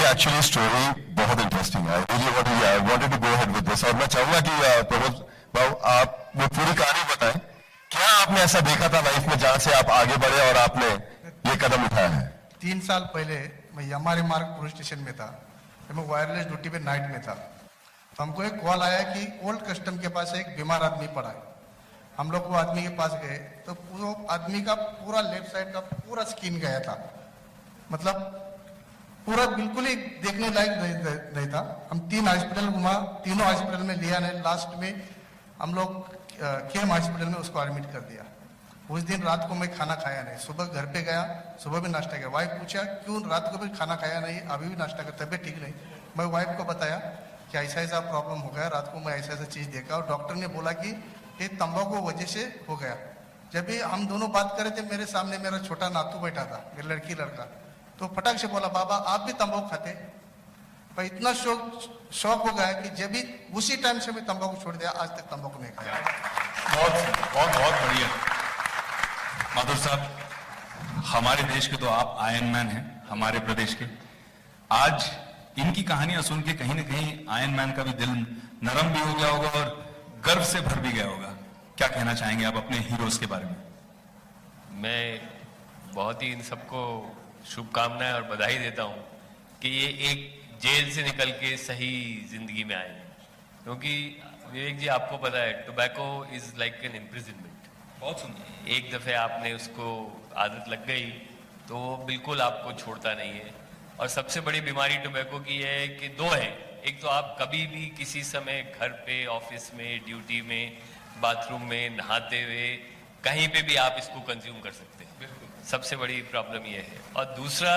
Actually story बहुत interesting है। I wanted to go ahead with this, और मैं चाहूंगा कि प्रमोद बाबू आप वो पूरी कहानी बताएं। क्या आपने ऐसा देखा था लाइफ में जहां से आप आगे बढ़े और आपने ये कदम उठाया है? 3 साल पहले मैं यमारी मार्ग पुलिस स्टेशन में था, तो मैं वायरलेस ड्यूटी पे नाइट में था। तो हमको एक कॉल आया कि ओल्ड कस्टम के पास एक बीमार आदमी पड़ा है। हम लोग वो आदमी के पास गए तो वो आदमी का पूरा लेफ्ट साइड का पूरा स्किन गया था, मतलब पूरा बिल्कुल ही देखने लायक नहीं था। हम 3 हॉस्पिटल घुमा, तीनों हॉस्पिटल में लिया नहीं, लास्ट में हम लोग केम हॉस्पिटल में उसको एडमिट कर दिया। उस दिन रात को मैं खाना खाया नहीं, सुबह घर पे गया, सुबह भी नाश्ता किया। वाइफ पूछा क्यों रात को भी खाना खाया नहीं, अभी भी नाश्ता कर, तबीयत ठीक नहीं। मैं वाइफ को बताया कि ऐसा ऐसा प्रॉब्लम हो गया, रात को मैं ऐसा ऐसा चीज़ देखा, और डॉक्टर ने बोला कि ये तंबाकू वजह से हो गया। जब भी हम दोनों बात कर रहे थे, मेरे सामने मेरा छोटा नातू बैठा था, मेरी लड़की लड़का, तो फटाक से बोला बाबा आप भी तंबाकू खाते? पर इतना शौक हो गया कि जब भी उसी टाइम से मैं तंबाकू छोड़ दिया, आज तक तंबाकू नहीं खाया। बहुत बहुत बहुत बढ़िया माधुर साहब, हमारे देश के तो आप आयरन मैन हैं, हमारे प्रदेश के। आज इनकी कहानियां सुन के कहीं ना कहीं आयरन मैन का भी दिल नरम भी हो गया होगा और गर्व से भर भी गया होगा। क्या कहना चाहेंगे आप अपने हीरोज के बारे में? मैं बहुत ही इन सबको शुभकामनाएं और बधाई देता हूं कि ये एक जेल से निकल के सही जिंदगी में आए, क्योंकि विवेक जी आपको पता है tobacco is like an imprisonment. बहुत सुंदर। एक दफे आपने उसको आदत लग गई तो वो बिल्कुल आपको छोड़ता नहीं है। और सबसे बड़ी बीमारी टोबैको की है कि 2 है, एक तो आप कभी भी किसी समय घर पे, ऑफिस में, ड्यूटी में, बाथरूम में, नहाते हुए कहीं पे भी आप इसको कंज्यूम कर सकते हैं। सबसे बड़ी प्रॉब्लम ये है। और दूसरा,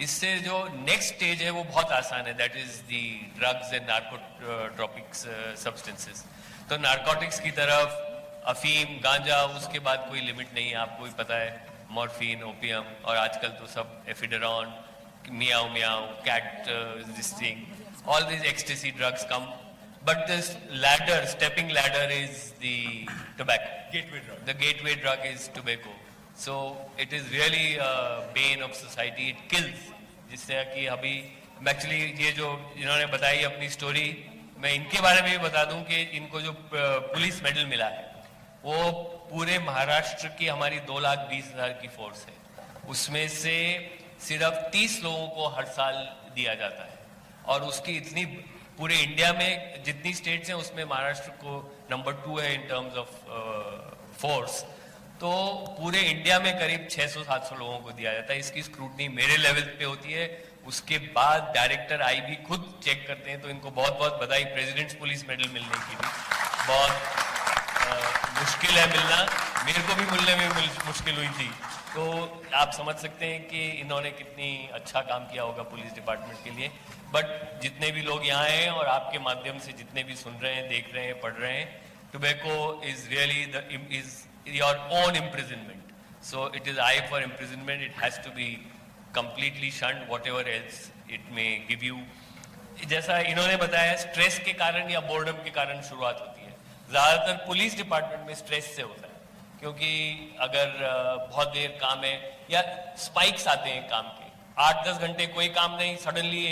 इससे जो नेक्स्ट स्टेज है वो बहुत आसान है, that is the drugs and narcotropics substances. तो नार्कोटिक्स की तरफ अफीम, गांजा, उसके बाद कोई लिमिट नहीं है, आपको भी पता है, मॉर्फिन, ओपियम, और आजकल तो सब ephedrone, meow meow, cat, this thing, all these ecstasy drugs come, but this ladder, stepping ladder is the tobacco. Gateway drug. The gateway drug is tobacco. So it is really a bane of society. It kills. जिससे कि अभी actually ये जो इन्होंने बताई अपनी story, मैं इनके बारे में भी बता दूं कि इनको जो पुलिस मेडल मिला है वो पूरे महाराष्ट्र की हमारी 2,20,000 की फोर्स है, उसमें से सिर्फ 30 लोगों को हर साल दिया जाता है। और उसकी इतनी पूरे इंडिया में जितनी स्टेट्स हैं उसमें महाराष्ट्र को नंबर 2 है इन टर्म्स ऑफ फोर्स। तो पूरे इंडिया में करीब 600-700 लोगों को दिया जाता है। इसकी स्क्रूटनी मेरे लेवल पे होती है, उसके बाद डायरेक्टर आईबी खुद चेक करते हैं। तो इनको बहुत बहुत बधाई, प्रेसिडेंट्स पुलिस मेडल मिलने की भी बहुत मुश्किल है मिलना, मेरे को भी मिलने में मुश्किल हुई थी। तो आप समझ सकते हैं कि इन्होंने कितनी अच्छा काम किया होगा पुलिस डिपार्टमेंट के लिए। बट जितने भी लोग यहाँ हैं और आपके माध्यम से जितने भी सुन रहे हैं, देख रहे हैं, पढ़ रहे हैं, tobacco is really is your own imprisonment. So it is I for imprisonment, it has to be completely shunned, whatever else it may give you. जैसा इन्होंने बताया, स्ट्रेस के कारण या बोर्डम के कारण शुरुआत होती है। ज्यादातर पुलिस डिपार्टमेंट में स्ट्रेस से होता है, क्योंकि अगर बहुत देर काम है या स्पाइक्स आते हैं काम के, 8-10 घंटे कोई काम नहीं, सडनली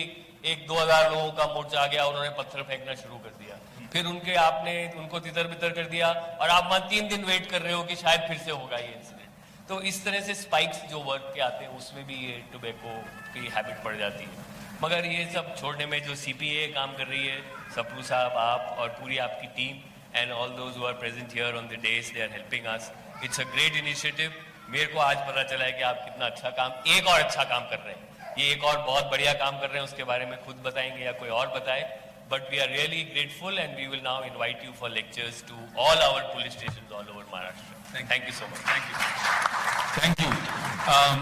एक 2,000 लोगों का मोर्चा आ गया, उन्होंने पत्थर फेंकना शुरू कर दिया, फिर आपने उनको तितर बितर कर दिया और आप वहां 3 दिन वेट कर रहे हो कि शायद फिर से होगा ये इंसिडेंट। तो इस तरह से स्पाइक्स जो वर्क के आते हैं उसमें भी ये टोबैको की हैबिट पड़ जाती है। मगर ये सब छोड़ने में जो CPA काम कर रही है, सप्रू साहब, आप और पूरी आपकी team and all those who are present here on the days, they are helping us. It's a great initiative. मेरे को आज पता चला है कि आप कितना अच्छा काम, एक और अच्छा काम कर रहे हैं। ये एक और बहुत बढ़िया काम कर रहे हैं, उसके बारे में खुद बताएंगे या कोई और बताए। But we are really grateful and we will now invite you for lectures to all our police stations all over Maharashtra. Thank you so much. Thank you.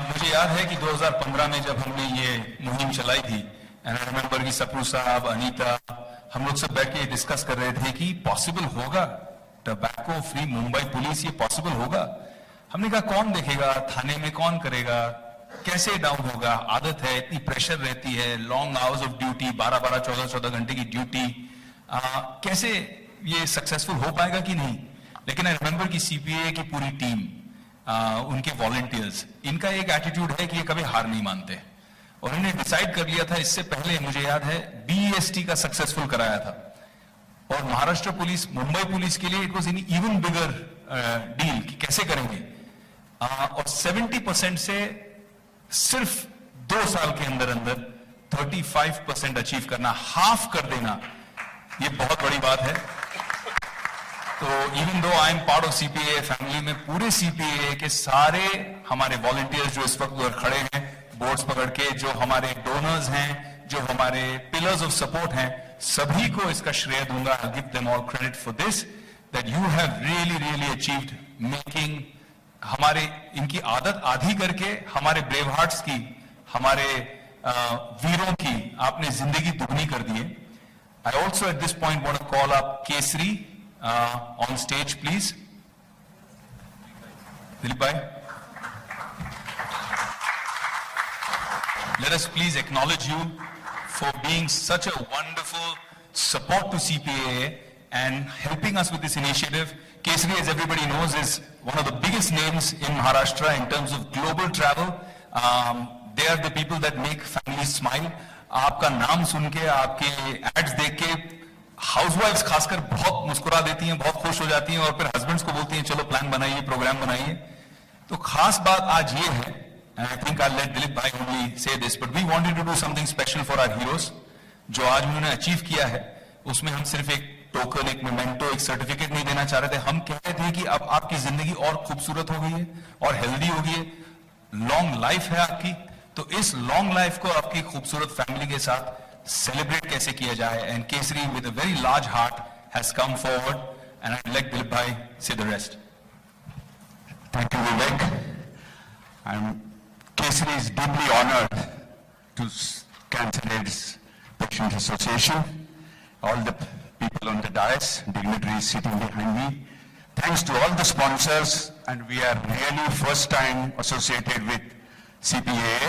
मुझे याद है कि 2015 में जब हमने ये मुहिम चलाई थी, एंड आई रिमेंबर कि सप्रू साहब, अनीता, हम लोग सब बैठ के डिस्कस कर रहे थे कि पॉसिबल होगा टोबैको फ्री मुंबई पुलिस, ये पॉसिबल होगा? हमने कहा कौन देखेगा, थाने में कौन करेगा, कैसे डाउन होगा, आदत है, इतनी प्रेशर रहती है, लॉन्ग आवर्स ऑफ ड्यूटी, 12-12, 14-14 घंटे की ड्यूटी, कैसे ये सक्सेसफुल हो पाएगा कि नहीं। लेकिन आई रिमेंबर कि CPA की पूरी टीम, उनके वॉलंटियर्स, इनका एक एटीट्यूड है कि ये कभी हार नहीं मानते और इन्होंने डिसाइड कर लिया था, इससे पहले मुझे याद है BEST का सक्सेसफुल कराया था, और महाराष्ट्र पुलिस, मुंबई पुलिस के लिए it was in even bigger deal कि कैसे करेंगे, और 70% से सिर्फ 2 साल के अंदर अंदर 35% अचीव करना, हाफ कर देना, ये बहुत बड़ी बात है। तो even though I am part of CPAA family में, पूरे CPAA के सारे हमारे वॉलंटियर्स जो इस वक्त खड़े हैं बोर्ड्स पकड़ के, जो हमारे डोनर्स हैं, जो हमारे पिलर्स ऑफ सपोर्ट हैं, सभी को इसका श्रेय दूंगा। I give them all credit for this, that you have really achieved making हमारे, इनकी आदत आधी करके हमारे ब्रेव हार्ट्स की, हमारे वीरों की आपने जिंदगी दुगनी कर दी है। I also at this point want to call up Kesari on stage please. Dilip भाई, let us please acknowledge you for being such a wonderful support to CPAA and helping us with this initiative. Kesari, as everybody knows, is one of the biggest names in Maharashtra in terms of global travel. They are the people that make families smile. आपका नाम सुन के, आपके ads देख के हाउसवाइफ्स खासकर बहुत मुस्कुरा देती हैं, बहुत खुश हो जाती हैं, और फिर हस्बैंड्स को बोलती हैं चलो प्लान बनाइए, प्रोग्राम बनाइए। तो खास बात आज ये है, and I think I'll let Dilip bhai only say this, but we wanted to do something special for our heroes. जो आज उन्होंने अचीव किया है, उसमें हम सिर्फ एक टोकन, एक मेमेंटो, एक सर्टिफिकेट नहीं देना चाह रहे थे। हम कह रहे थे कि अब आपकी जिंदगी और खूबसूरत हो गई है और हेल्दी हो गई है, लॉन्ग लाइफ है आपकी, तो इस लॉन्ग लाइफ को आपकी खूबसूरत फैमिली के साथ सेलिब्रेट कैसे किया जाए। And Kesari with a very large heart has come forward, and I let Dilip भाई से the rest. Thank you, Vivek. Kesari is deeply honored to Cancer AIDS Patients Association, all the people on the dais, dignitaries sitting behind me. Thanks to all the sponsors, and we are really first time associated with CPAA,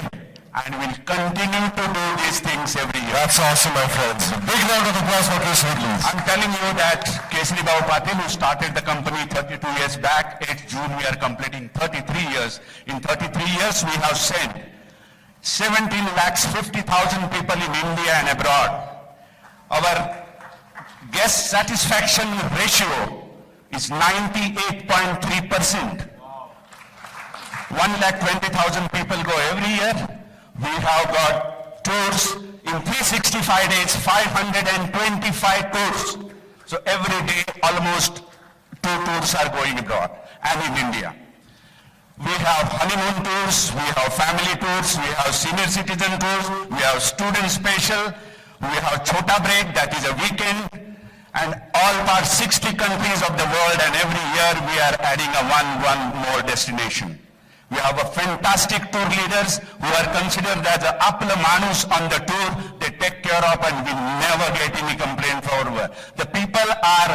and we'll continue to do these things every year. That's awesome, my friends. Big round of applause for Kesari, please. I'm telling you that Kesari Bhau Patil, who started the company 32 years back, 8th June we are completing 33 years. In 33 years we have sent 17,50,000 people in India and abroad. Our guest satisfaction ratio is 98.3%. 1,20,000 people go every year. We have got tours in 365 days, 525 tours. So every day almost 2 tours are going abroad and in India. We have honeymoon tours, we have family tours, we have senior citizen tours, we have student special, we have Chota Break, that is a weekend, and all past 60 countries of the world, and every year we are adding one more destination. We have a fantastic tour leaders who are considered as a apla manus on the tour. They take care of, and we never get any complaint from the people. Are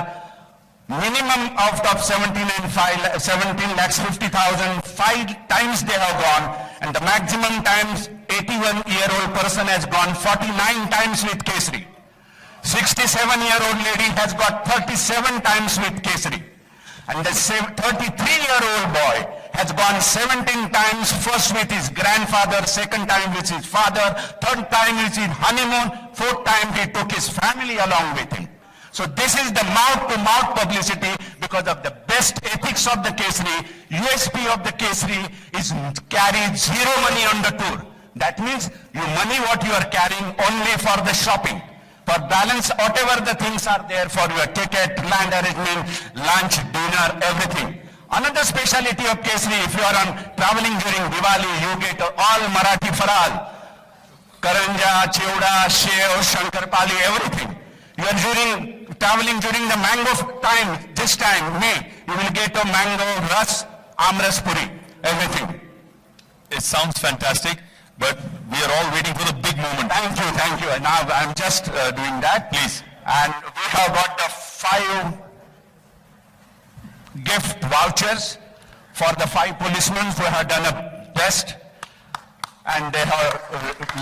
minimum out of 17,50,000, 5 times they have gone, and the maximum times 81-year-old person has gone 49 times with Kesari. 67-year-old lady has got 37 times with Kesari. And the 33-year-old boy has gone 17 times, first with his grandfather, second time with his father, third time with his honeymoon, fourth time he took his family along with him. So this is the mouth-to-mouth publicity because of the best ethics of the Kesari. USP of the Kesari is carry zero money on the tour. That means your money what you are carrying only for the shopping. For balance, whatever the things are there for your ticket, land arrangement, lunch, dinner, everything. Another speciality of Kesari, if you are on traveling during Diwali, you get all Marathi faral. Karanja, Chevda, Shev, Shankarpali, everything. You are traveling during the mango time, this time, May, you will get a mango, ras, amras puri, everything. It sounds fantastic, but we are all waiting for the big moment. Thank you. And now I'm just doing that. Please. And we have got the 5 gift vouchers for the 5 policemen who have done a best, and they have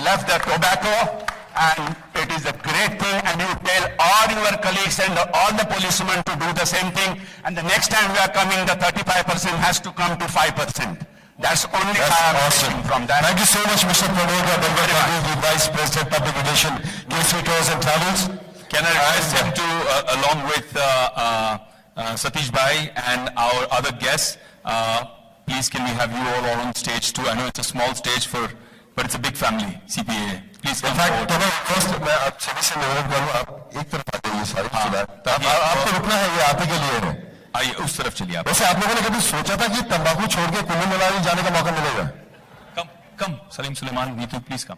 left the tobacco, and it is a great thing, and you tell all your colleagues and all the policemen to do the same thing, and the next time we are coming, the 35% has to come to 5%. That's only I am awesome. from that. Thank you so much, Mr. Pramod Dambarkar, the Vice President Public Relation, Kesari Tours and Travels. Can I request him to, along with Satish Bhai and our other guests, please can we have you all on stage too? I know it's a small stage but it's a big family, CPA. Please come forward. First मैं आप सभी से निवेदन करूँ, आप एक तरफ आ जाइए सारी आपको रुकना है, ये आप ही के लिए है। आइए उस तरफ चलिए आप। वैसे आप लोगों ने कभी सोचा था कि तंबाकू छोड़ के कुल्लू मनाली जाने का मौका मिलेगा? कम सलीम सुलेमान, नीतू प्लीज कम।